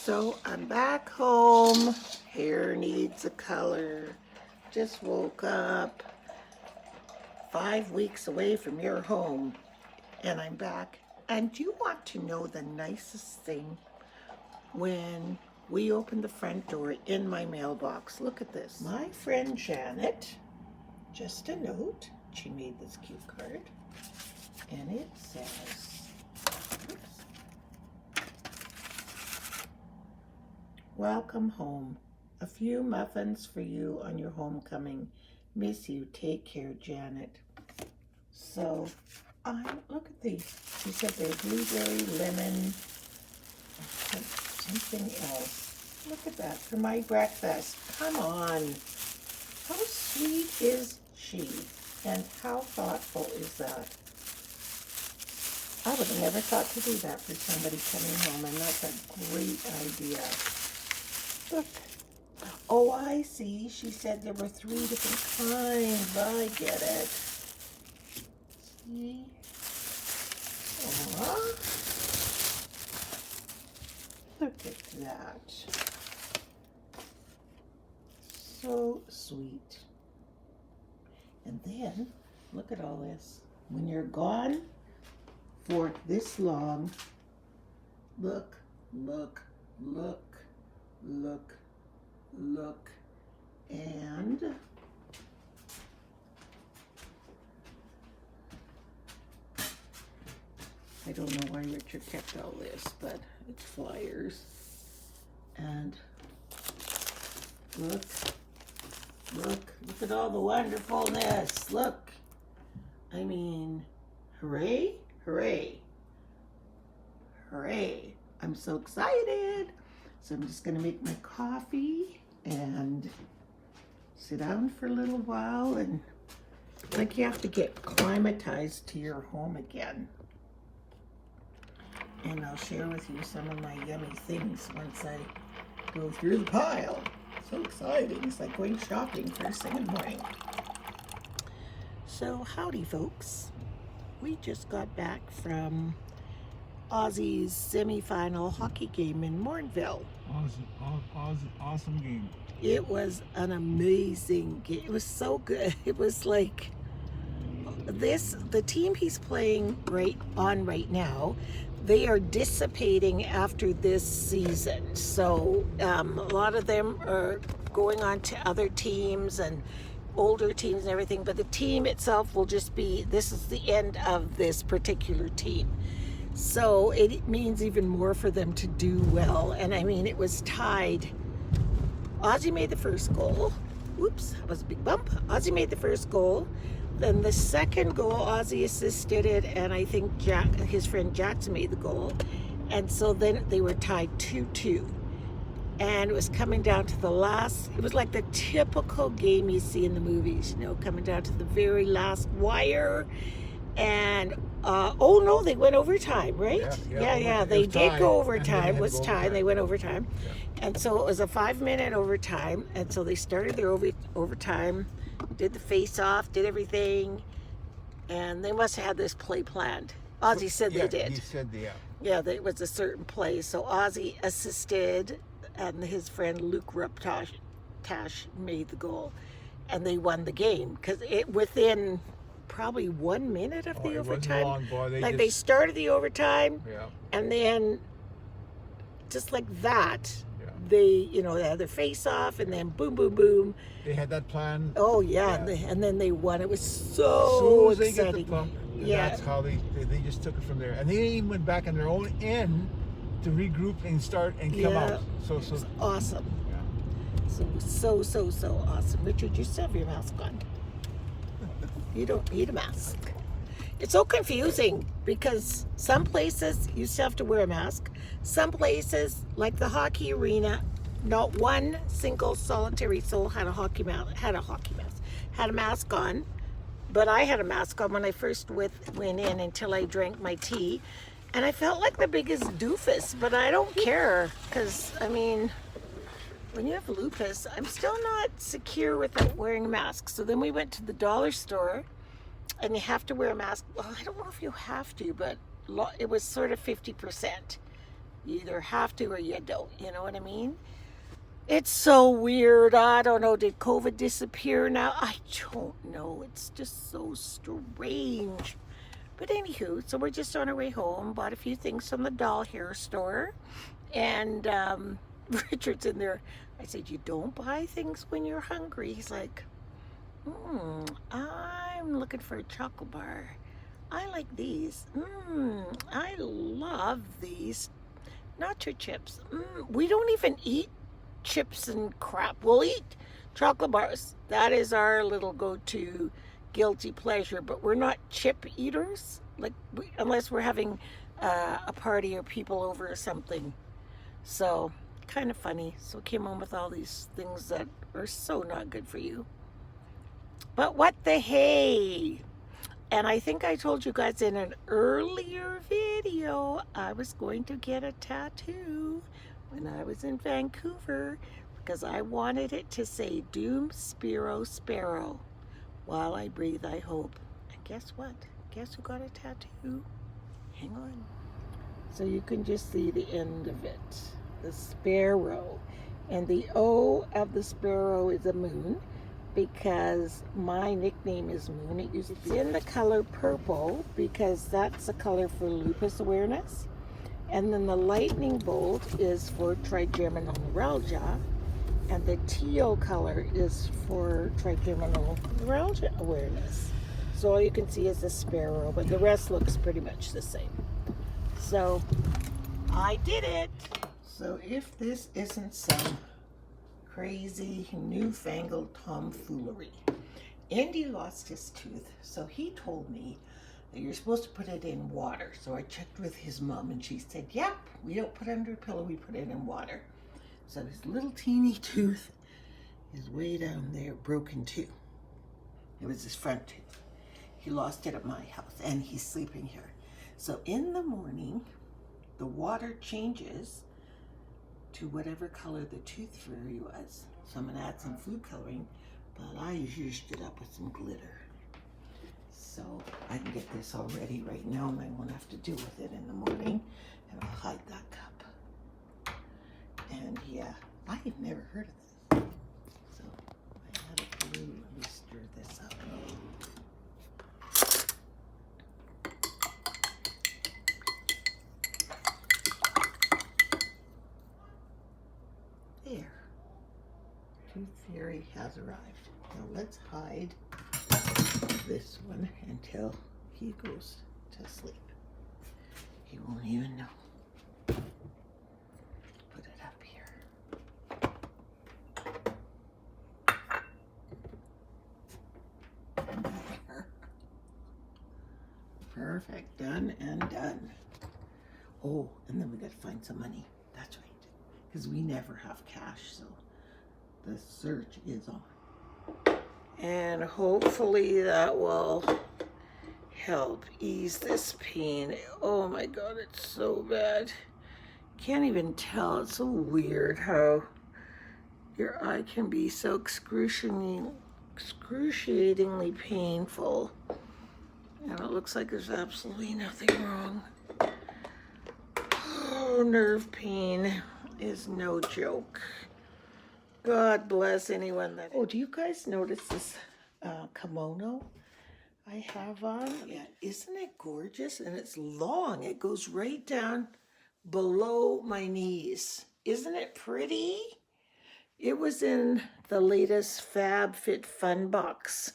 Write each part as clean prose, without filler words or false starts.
So I'm back home. Hair needs a color. Just woke up. 5 weeks away from your home. And I'm back. And you want to know the nicest thing? When we opened the front door in my mailbox. Look at this. My friend Janet, just a note. She made this cute card. And it says, welcome home. A few muffins for you on your homecoming. Miss you. Take care, Janet. So, look at these. She said they're blueberry, lemon, and something else. Look at that. For my breakfast. Come on. How sweet is she? And how thoughtful is that? I would have never thought to do that for somebody coming home, and that's a great idea. Look. Oh, I see. She said there were 3 different kinds. I get it. See? Oh, look at that. So sweet. And then, look at all this. When you're gone for this long, look, look, look, look, look, and I don't know why Richard kept all this, but it's flyers. And look, look at all the wonderfulness. Look, I mean, hooray, hooray, hooray. I'm so excited. So I'm just gonna make my coffee and sit down for a little while, and like you have to get climatized to your home again. And I'll share with you some of my yummy things once I go through the pile. So exciting. It's like going shopping first thing in the morning. So howdy folks. We just got back from Aussie's semi-final hockey game in Mornville. Awesome game. It was an amazing game. It was so good. It was like the team he's playing right now, they are dissipating after this season. So a lot of them are going on to other teams and older teams and everything, but the team itself will just be, this is the end of this particular team. So it means even more for them to do well. And I mean, it was tied. Aussie made the first goal. Oops, that was a big bump. Aussie made the first goal. Then the second goal, Aussie assisted it, and I think his friend Jackson made the goal. And so then they were tied 2-2. And it was coming down to the last, it was like the typical game you see in the movies, you know, coming down to the very last wire. And, oh no, they went overtime, right? Yeah. They did go overtime. It was tied. They went overtime. Yeah. And so it was a 5-minute overtime. And so they started their overtime, did the face-off, did everything. And they must have had this play planned. Aussie said they did. He said, yeah. Yeah, there was a certain play. So Aussie assisted, and his friend Luke Ruptash made the goal. And they won the game. Because within probably 1 minute of the overtime. Long, boy. They started the overtime, yeah. And then just like that, yeah. They had their face off, and then boom, boom, boom. They had that plan. Oh yeah. And then they won. It was so exciting. As soon as they get the pump, that's how they just took it from there. And they even went back on their own end to regroup and start and come out. So it was awesome. Yeah. So awesome. Richard, you still have your mask on. You don't need a mask. It's so confusing because some places you still have to wear a mask. Some places, like the hockey arena, not one single solitary soul had a mask on. But I had a mask on when I first went in until I drank my tea. And I felt like the biggest doofus, but I don't care because, I mean, when you have lupus, I'm still not secure without wearing a mask. So then we went to the dollar store, and you have to wear a mask. Well, I don't know if you have to, but it was sort of 50%. You either have to or you don't. You know what I mean? It's so weird. I don't know. Did COVID disappear now? I don't know. It's just so strange. But anywho, so we're just on our way home. Bought a few things from the doll hair store. And Richard's in there. I said, you don't buy things when you're hungry. He's like, I'm looking for a chocolate bar. I like these. I love these nacho chips. We don't even eat chips and crap. We'll eat chocolate bars. That is our little go-to guilty pleasure. But we're not chip eaters, like unless we're having a party or people over or something. So kind of funny. So came home with all these things that are so not good for you. But what the hey? And I think I told you guys in an earlier video I was going to get a tattoo when I was in Vancouver because I wanted it to say Doom Spiro Sparrow. While I breathe, I hope. And guess what? Guess who got a tattoo? Hang on. So you can just see the end of it. The sparrow. And the O of the sparrow is a moon because my nickname is Moon. It's in the color purple because that's the color for lupus awareness. And then the lightning bolt is for trigeminal neuralgia. And the teal color is for trigeminal neuralgia awareness. So all you can see is the sparrow, but the rest looks pretty much the same. So I did it. So if this isn't some crazy newfangled tomfoolery, Indy lost his tooth, so he told me that you're supposed to put it in water. So I checked with his mom and she said, yep, we don't put it under a pillow, we put it in water. So his little teeny tooth is way down there, broken too. It was his front tooth. He lost it at my house and he's sleeping here. So in the morning, the water changes to whatever color the tooth fairy was. So I'm gonna add some food coloring, but I used it up with some glitter. So I can get this all ready right now and I won't have to deal with it in the morning. And I'll hide that cup. And yeah, I had never heard of this. So I had a glue, let me stir this up. There. Tooth fairy has arrived. Now let's hide this one until he goes to sleep. He won't even know. Put it up here. There. Perfect. Done and done. Oh, and then we got to find some money. That's right. Because we never have cash, so the search is on. And hopefully that will help ease this pain. Oh my God, it's so bad. Can't even tell. It's so weird how your eye can be so excruciatingly painful. And it looks like there's absolutely nothing wrong. Oh, nerve pain is no joke. God bless anyone that... Oh, do you guys notice this kimono I have on? Yeah, isn't it gorgeous? And it's long. It goes right down below my knees. Isn't it pretty? It was in the latest Fab Fit Fun box.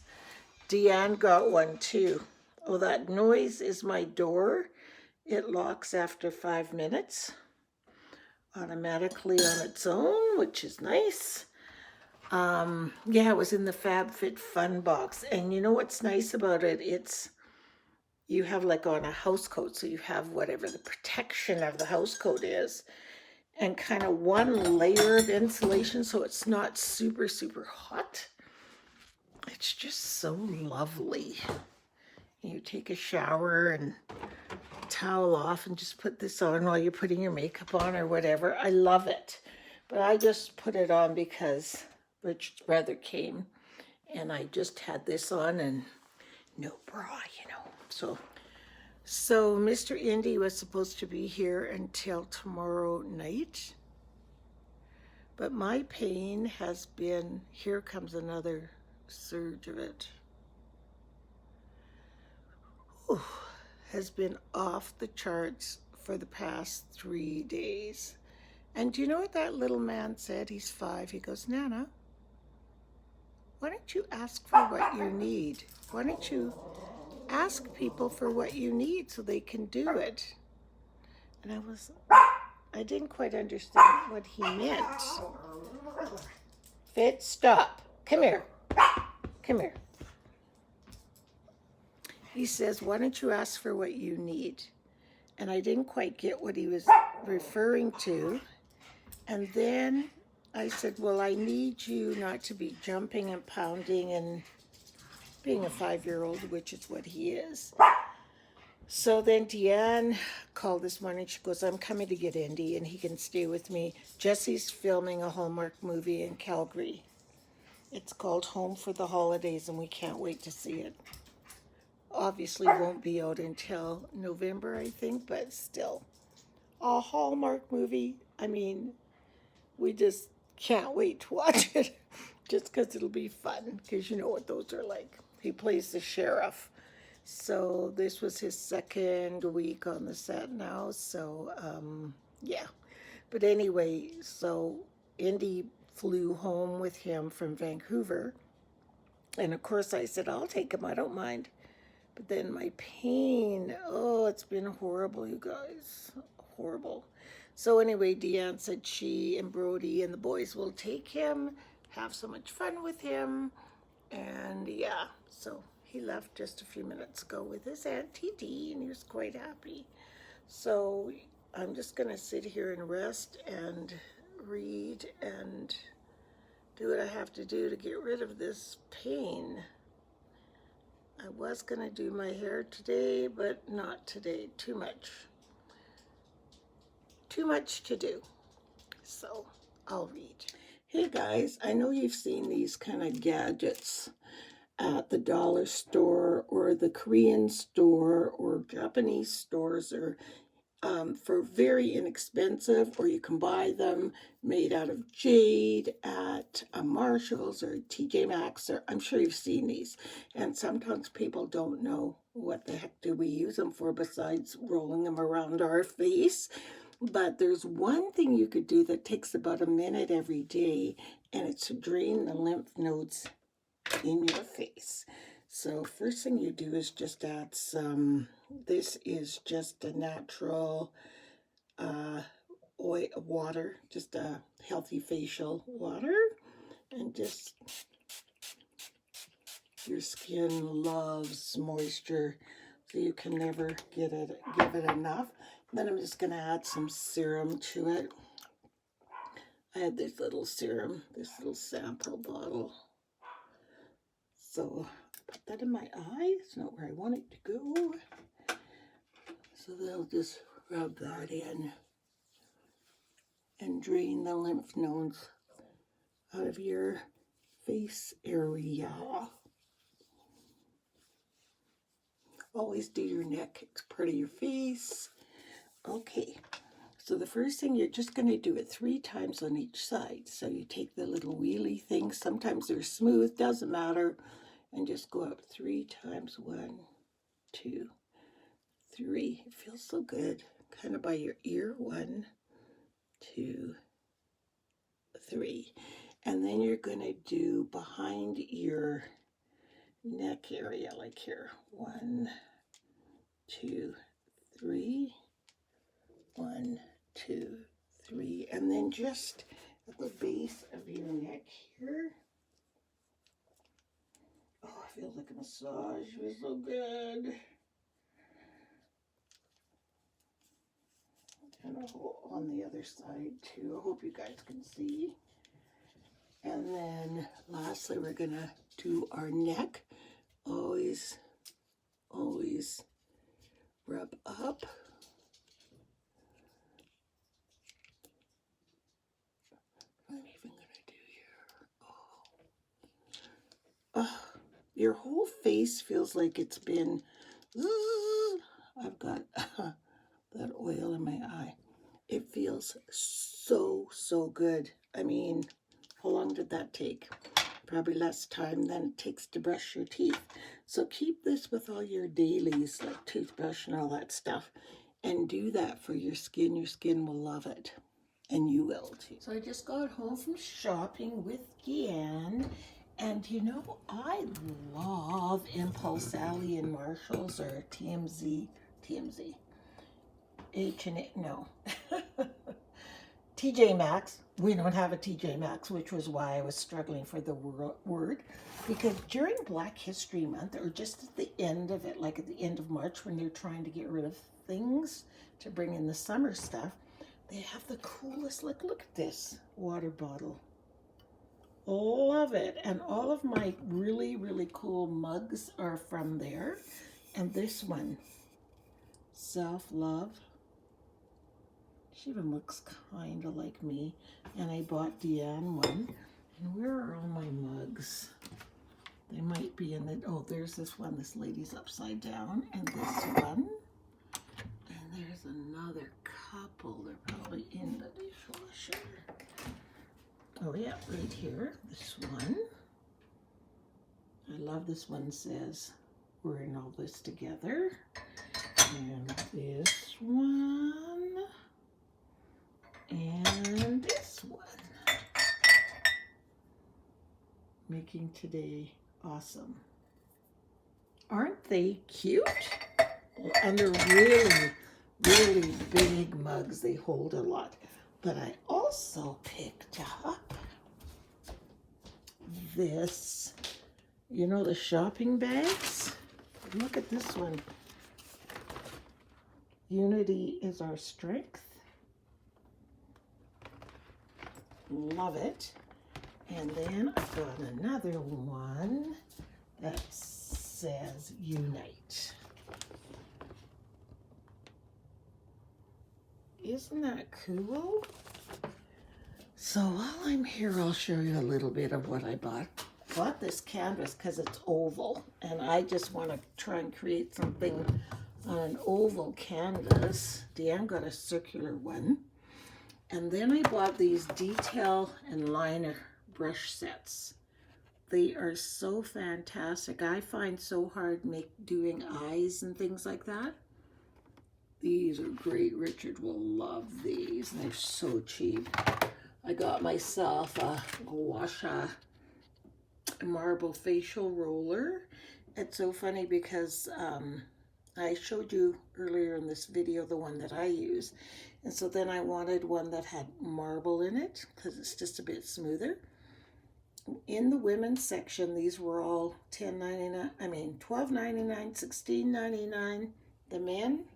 Deanne got one too. Oh, that noise is my door. It locks after 5 minutes. Automatically on its own, which is nice. Yeah, it was in the Fab Fit Fun box. And you know what's nice about it? It's, you have like on a house coat, so you have whatever the protection of the house coat is, and kind of one layer of insulation, so it's not super, super hot. It's just so lovely. You take a shower and towel off and just put this on while you're putting your makeup on or whatever. I love it. But I just put it on because Richard's brother came and I just had this on and no bra, you know. So So Mr. Indy was supposed to be here until tomorrow night, but my pain has been, here comes another surge of it, Whew, has been off the charts for the past 3 days. And do you know what that little man said? He's 5. He goes, Nana, why don't you ask for what you need? Why don't you ask people for what you need so they can do it? And I didn't quite understand what he meant. Fitz, stop. Come here. Come here. He says, why don't you ask for what you need? And I didn't quite get what he was referring to. And then I said, well, I need you not to be jumping and pounding and being a 5-year-old, which is what he is. So then Deanne called this morning. She goes, I'm coming to get Indy and he can stay with me. Jesse's filming a Hallmark movie in Calgary. It's called Home for the Holidays and we can't wait to see it. Obviously won't be out until November, I think, but still. A Hallmark movie. I mean, we just can't wait to watch it just because it'll be fun, because you know what those are like. He plays the sheriff. So this was his second week on the set now. So, yeah. But anyway, so Indy flew home with him from Vancouver. And of course I said, I'll take him, I don't mind. But then my pain, oh, it's been horrible, you guys. Horrible. So anyway, Deanne said she and Brody and the boys will take him, have so much fun with him. And yeah, so he left just a few minutes ago with his Auntie Dee, and he was quite happy. So I'm just going to sit here and rest and read and do what I have to do to get rid of this pain. I was going to do my hair today, but not today. Too much. Too much to do. So I'll read. Hey guys, I know you've seen these kind of gadgets at the dollar store or the Korean store or Japanese stores, or for very inexpensive, or you can buy them made out of jade at Marshall's or TJ Maxx, or I'm sure you've seen these. And sometimes people don't know what the heck do we use them for besides rolling them around our face. But there's one thing you could do that takes about a minute every day, and it's to drain the lymph nodes in your face. So first thing you do is just add some, this is just a natural oil, water, just a healthy facial water, and just, your skin loves moisture, so you can never give it enough. Then I'm just going to add some serum to it. I had this little serum, this little sample bottle. So put that in my eye. It's not where I want it to go. So they'll just rub that in and drain the lymph nodes out of your face area. Always do your neck. It's part of your face. Okay. So the first thing, you're just going to do it 3 times on each side. So you take the little wheelie things. Sometimes they're smooth. Doesn't matter. And just go up 3 times. 1, 2, 3. It feels so good. Kind of by your ear. 1, 2, 3. And then you're going to do behind your neck area, like here. 1, 2, 3. 1, 2, 3. And then just at the base of your neck here. Oh, it feels like a massage. It feels so good. And on the other side too. I hope you guys can see. And then lastly, we're gonna do our neck. Always rub up. I'm even gonna do here. Oh, your whole face feels like it's been I've got that oil in my eye. It feels so, so good. I mean, how long did that take? Probably less time than it takes to brush your teeth. So keep this with all your dailies, like toothbrush and all that stuff, and do that for your skin. Your skin will love it, and you will too. So I just got home from shopping with Deanne, and you know, I love Impulse Alley and Marshalls, or TMZ, H&A, no. TJ Maxx. We don't have a TJ Maxx, which was why I was struggling for the word. Because during Black History Month, or just at the end of it, like at the end of March, when they're trying to get rid of things to bring in the summer stuff, they have the coolest, look at this water bottle. Love it. And all of my really, really cool mugs are from there. And this one, Self-Love. She even looks kind of like me. And I bought Deanne one. And where are all my mugs? They might be in the, oh, there's this one. This lady's upside down. And this one. And there's another couple. They're probably in the dishwasher. Oh yeah, right here. This one. I love this one. Says, we're in all this together. And this one. And this one. Making today awesome. Aren't they cute? And they're really, really big mugs. They hold a lot. But I also picked up this, you know, the shopping bags? Look at this one. Unity is our strength. Love it. And then I've got another one that says Unite. Isn't that cool? So while I'm here, I'll show you a little bit of what I bought. I bought this canvas because it's oval, and I just want to try and create something on an oval canvas. Deanne got a circular one. And then I bought these detail and liner brush sets. They are so fantastic. I find so hard doing eyes and things like that. These are great. Richard will love these. They're so cheap. I got myself a Washa marble facial roller. It's so funny because I showed you earlier in this video the one that I use. And so then I wanted one that had marble in it because it's just a bit smoother. In the women's section, these were all $12.99, $16.99. The men,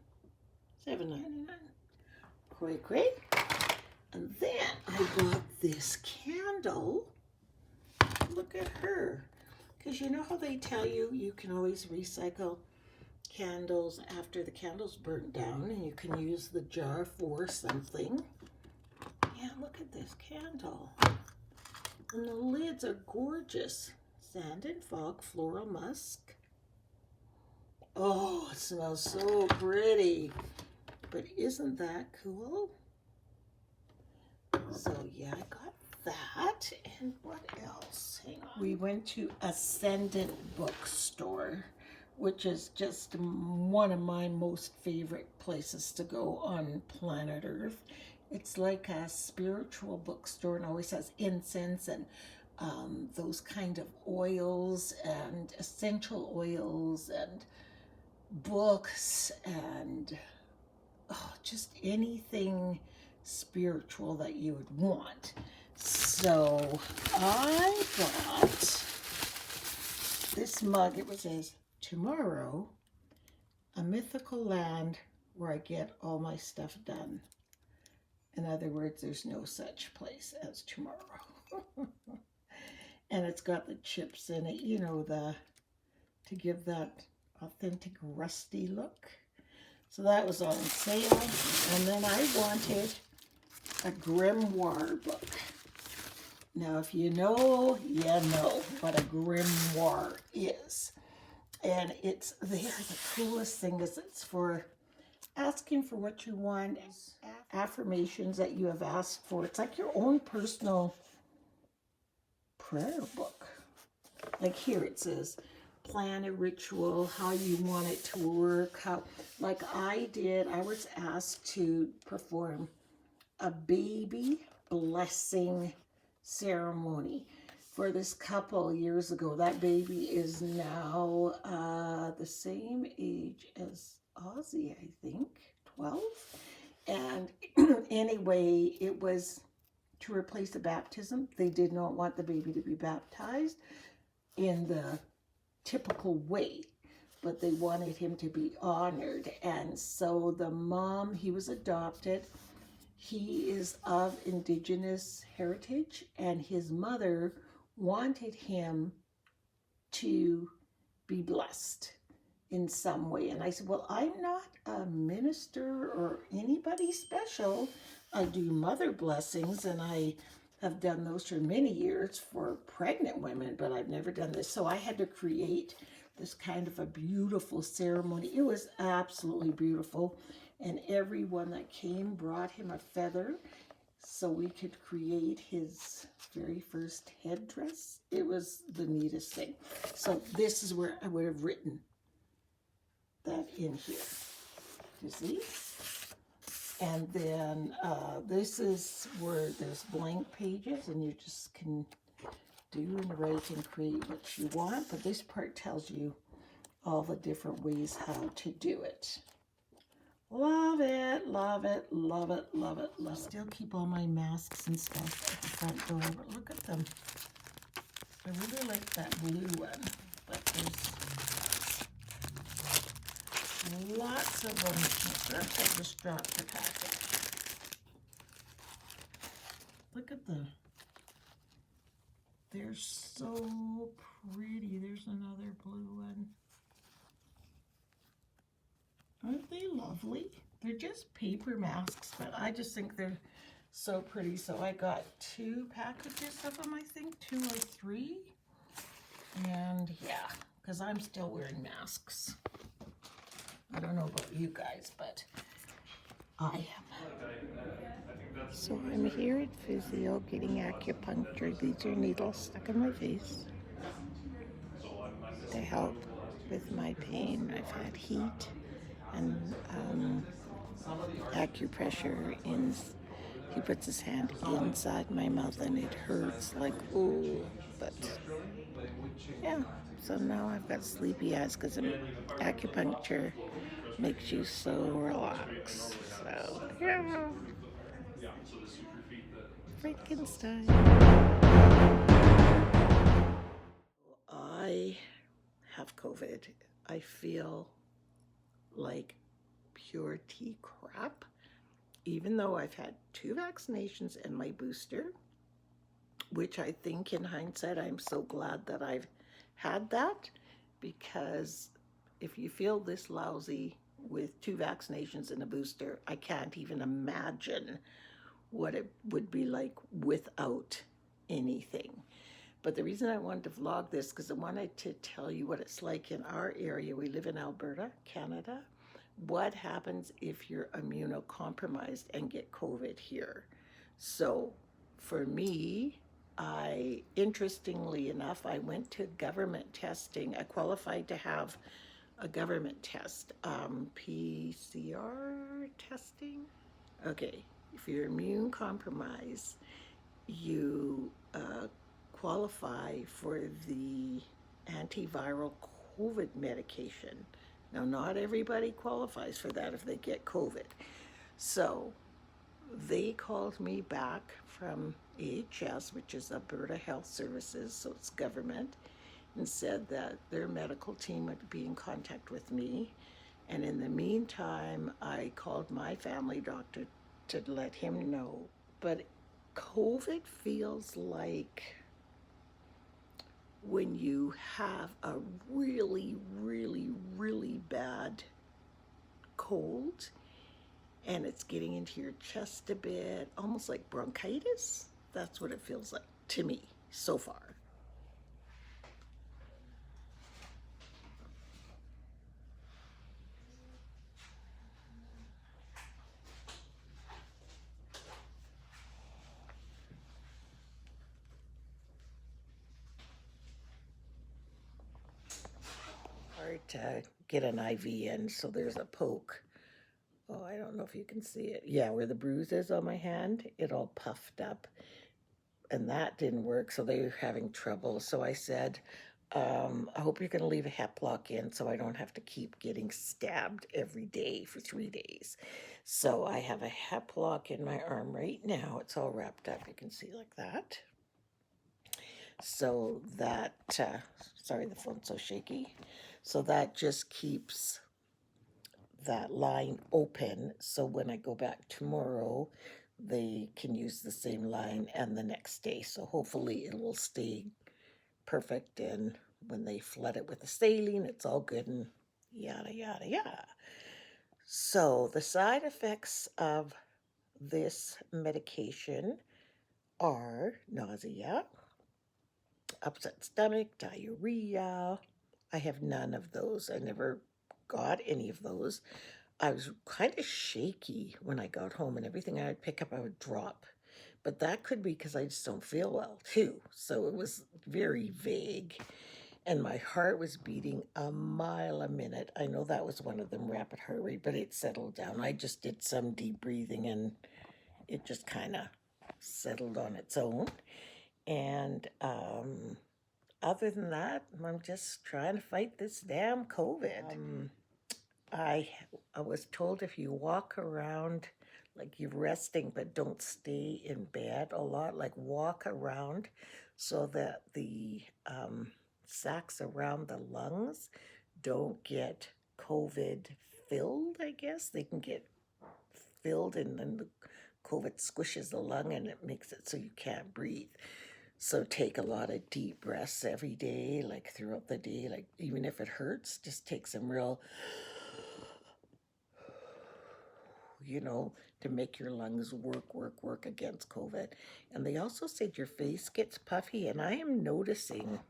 $7.99. Cray. And then I bought this candle. Look at her. Because you know how they tell you you can always recycle candles after the candle's burnt down, and you can use the jar for something. Yeah, look at this candle. And the lids are gorgeous. Sand and Fog Floral Musk. Oh, it smells so pretty. But isn't that cool? So yeah, I got that. And what else? Hang on. We went to Ascendant Bookstore, which is just one of my most favorite places to go on planet Earth. It's like a spiritual bookstore and always has incense and those kind of oils and essential oils and books and just anything spiritual that you would want. So I got this mug. It says, "Tomorrow, a mythical land where I get all my stuff done." In other words, there's no such place as tomorrow. And it's got the chips in it, you know, to give that authentic rusty look. So that was on sale. And then I wanted a grimoire book. Now, if you know, you know what a grimoire is. And it's, the coolest thing is it's for asking for what you want, affirmations that you have asked for. It's like your own personal prayer book. Like here it says, plan a ritual, how you want it to work, how, like I was asked to perform a baby blessing ceremony for this couple years ago. That baby is now the same age as Ozzy, I think, 12. And anyway, it was to replace the baptism. They did not want the baby to be baptized in the typical way, but they wanted him to be honored. And so the mom, he was adopted. He is of Indigenous heritage, and his mother wanted him to be blessed in some way. And I said, well, I'm not a minister or anybody special. I do mother blessings, and I have done those for many years for pregnant women, but I've never done this. So I had to create this kind of a beautiful ceremony. It was absolutely beautiful. And everyone that came brought him a feather so we could create his very first headdress. It was the neatest thing. So this is where I would have written that in here. You see? And then this is where there's blank pages, and you just can do and write and create what you want. But this part tells you all the different ways how to do it. Love it, love it, love it, love it, love it. Still keep all my masks and stuff at the front door, but look at them. I really like that blue one, but there's lots of them. Oops, I just dropped the packet. Look at them. They're so pretty. There's another blue one. Aren't they lovely? They're just paper masks, but I just think they're so pretty. So I got 2 packages of them, I think, 2 or 3. And yeah, because I'm still wearing masks. I don't know about you guys, but I am. So I'm here at physio getting acupuncture. These are needles stuck in my face to help with my pain. I've had heat and acupressure in. He puts his hand inside my mouth and it hurts like, ooh, but yeah. So now I've got sleepy eyes because acupuncture makes you so relaxed. So yeah, Frankenstein. I have COVID. I feel like pure tea crap, even though I've had 2 vaccinations and my booster, which I think in hindsight, I'm so glad that I've had that, because if you feel this lousy with 2 vaccinations and a booster, I can't even imagine what it would be like without anything. But the reason I wanted to vlog this, because I wanted to tell you what it's like in our area. We live in Alberta, Canada. What happens if you're immunocompromised and get COVID here? So for me, interestingly enough, I went to government testing. I qualified to have a government test, PCR testing. Okay, if you're immune compromised, you qualify for the antiviral COVID medication. Now, not everybody qualifies for that if they get COVID. So they called me back from AHS, which is Alberta Health Services, so it's government, and said that their medical team would be in contact with me. And in the meantime, I called my family doctor to let him know. But COVID feels like when you have a really, really, really bad cold and it's getting into your chest a bit, almost like bronchitis. That's what it feels like to me so far. hard to get an IV in, so there's a poke. Oh, I don't know if you can see it. Yeah, where the bruise is on my hand, it all puffed up. And that didn't work, so they were having trouble. So I said, I hope you're going to leave a hep lock in so I don't have to keep getting stabbed every day for 3 days. So I have a hep lock in my arm right now. It's all wrapped up. You can see like that. So that, sorry, the phone's so shaky. So that just keeps that line open. So when I go back tomorrow, they can use the same line and the next day. So hopefully it will stay perfect. And when they flood it with the saline, it's all good and yada, yada, yada. So the side effects of this medication are nausea, upset stomach, diarrhea. I have none of those. I never got any of those. I was kind of shaky when I got home, and everything I would pick up, I would drop. But that could be because I just don't feel well, too. So it was very vague. And my heart was beating a mile a minute. I know that was one of them, rapid heart rate, but it settled down. I just did some deep breathing, and it just kind of settled on its own. And other than that, I'm just trying to fight this damn COVID. I was told if you walk around like you're resting, but don't stay in bed a lot, like walk around so that the sacs around the lungs don't get COVID filled, I guess. They can get filled and then the COVID squishes the lung and it makes it so you can't breathe. So take a lot of deep breaths every day, like throughout the day, like even if it hurts, just take some real, to make your lungs work against COVID. And they also said your face gets puffy, and I am noticing,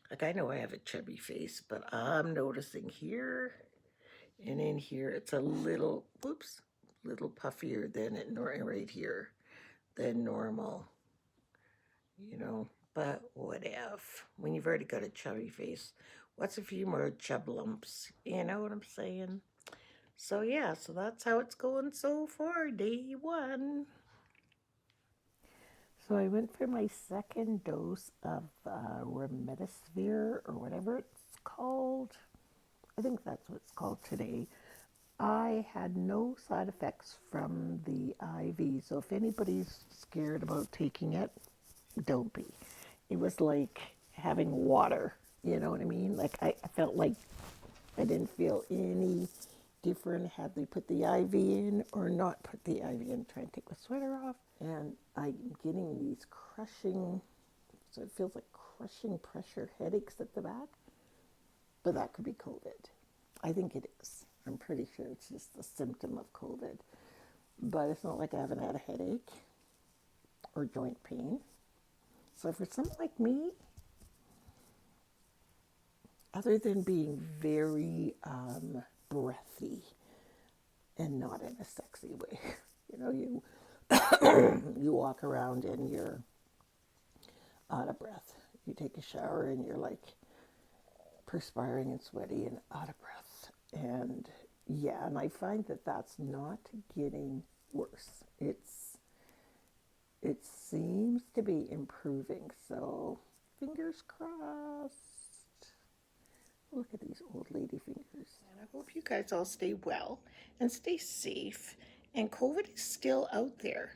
like I know I have a chubby face, but I'm noticing here and in here, it's a little, little puffier than it right here than normal, but whatever. When you've already got a chubby face, what's a few more chub lumps? You know what I'm saying? So yeah, so that's how it's going so far, day 1. So I went for my second dose of remdesivir or whatever it's called. I think that's what it's called today. I had no side effects from the IV, so if anybody's scared about taking it, don't be. It was like having water, you know what I mean? Like I felt like I didn't feel any different had they put the IV in or not put the IV in. Trying to take my sweater off, and I'm getting these crushing, so it feels like crushing pressure headaches at the back, but that could be COVID. I think it is. I'm pretty sure it's just a symptom of COVID, but it's not like I haven't had a headache or joint pain. So for someone like me, other than being very breathy and not in a sexy way, you you walk around and you're out of breath. You take a shower and you're like perspiring and sweaty and out of breath. And yeah, and I find that that's not getting worse. It seems to be improving. So fingers crossed. Look at these old lady fingers. And I hope you guys all stay well and stay safe. And COVID is still out there.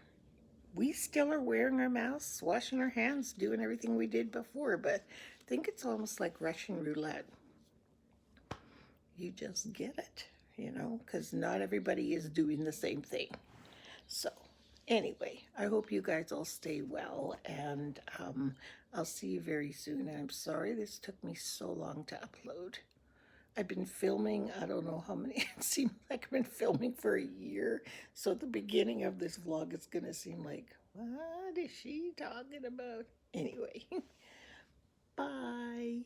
We still are wearing our masks, washing our hands, doing everything we did before, but I think it's almost like Russian roulette. You just get it, because not everybody is doing the same thing. So anyway, I hope you guys all stay well, and I'll see you very soon. And I'm sorry this took me so long to upload. I've been filming, I don't know how many, it seems like I've been filming for a year. So at the beginning of this vlog, it's going to seem like, what is she talking about? Anyway, bye.